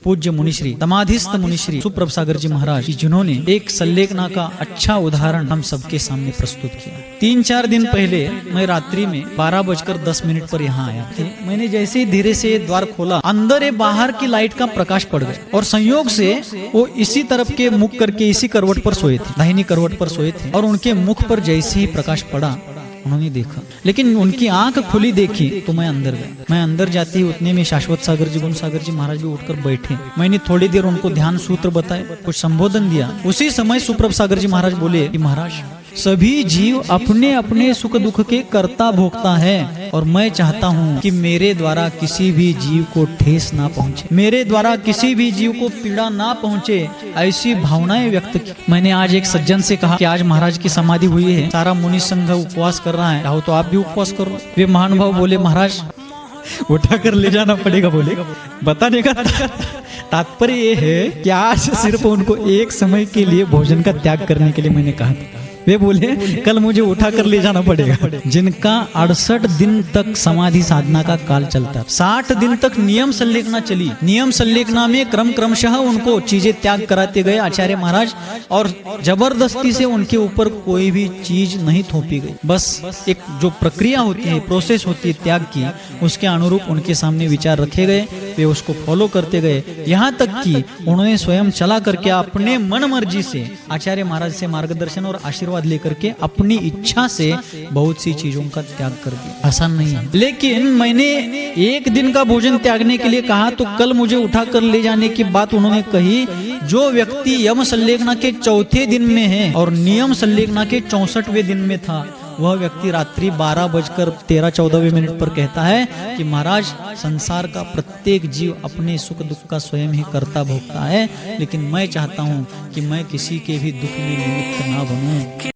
पूज्य मुनिश्री समाधिस्थ मुनिश्री सुप्रभ सागर जी महाराज, जिन्होंने एक संलेखना का अच्छा उदाहरण हम सबके सामने प्रस्तुत किया। 3-4 दिन पहले मैं रात्रि में 12:10 पर यहाँ आया थे। मैंने जैसे ही धीरे से द्वार खोला, अंदर एक बाहर की लाइट का प्रकाश पड़ गया और संयोग से वो इसी तरफ के मुख करके इसी करवट पर सोए थे, दाहिनी करवट पर सोए थे। और उनके मुख पर जैसे ही प्रकाश पड़ा, उन्होंने देखा, लेकिन उनकी आंख खुली देखी तो मैं अंदर गया। मैं अंदर जाती ही उतने में शाश्वत सागर जी, गुण सागर जी महाराज भी उठकर बैठे। मैंने थोड़ी देर उनको ध्यान सूत्र बताए, कुछ संबोधन दिया। उसी समय सुप्रभ सागर जी महाराज बोले कि महाराज, सभी जीव अपने अपने सुख दुख के कर्ता भोक्ता है और मैं चाहता हूँ कि मेरे द्वारा किसी भी जीव को ठेस ना पहुँचे, मेरे द्वारा किसी भी जीव को पीड़ा ना पहुँचे, ऐसी भावनाएं व्यक्त की। मैंने आज एक सज्जन से कहा कि आज महाराज की समाधि हुई है, सारा मुनि संघ उपवास कर रहा है, चाहो तो आप भी उपवास करो। वे महानुभाव बोले, महाराज उठा कर ले जाना पड़ेगा। बोले बताने का तात्पर्य ये है कि आज सिर्फ उनको एक समय के लिए भोजन का त्याग करने के लिए मैंने कहा था। वे बोले कल मुझे उठा कर ले जाना पड़ेगा। जिनका 68 दिन तक समाधि साधना का काल चलता, 60 दिन तक नियम संलेखना चली। नियम संलेखना में क्रमशः उनको चीजें त्याग कराते गए आचार्य महाराज, और जबरदस्ती से उनके ऊपर कोई भी चीज नहीं थोपी गई। बस एक जो प्रक्रिया होती है, प्रोसेस होती है त्याग की, उसके अनुरूप उनके सामने विचार रखे गए, वे उसको फॉलो करते गए। यहाँ तक कि उन्होंने स्वयं चला करके अपने मन मर्जी से आचार्य महाराज से मार्गदर्शन और आशीर्वाद लेकर के अपनी इच्छा से बहुत सी चीजों का त्याग कर दिया। आसान नहीं है, लेकिन मैंने एक दिन का भोजन त्यागने के लिए कहा तो कल मुझे उठा कर ले जाने की बात उन्होंने कही। जो व्यक्ति यम संलेखना के 4थे दिन में है और नियम संलेखना के 64वें दिन में था, वह व्यक्ति रात्रि 12:13-14 पर कहता है कि महाराज, संसार का प्रत्येक जीव अपने सुख दुख का स्वयं ही कर्ता भोगता है, लेकिन मैं चाहता हूँ कि मैं किसी के भी दुख में निमित्त ना बनूं।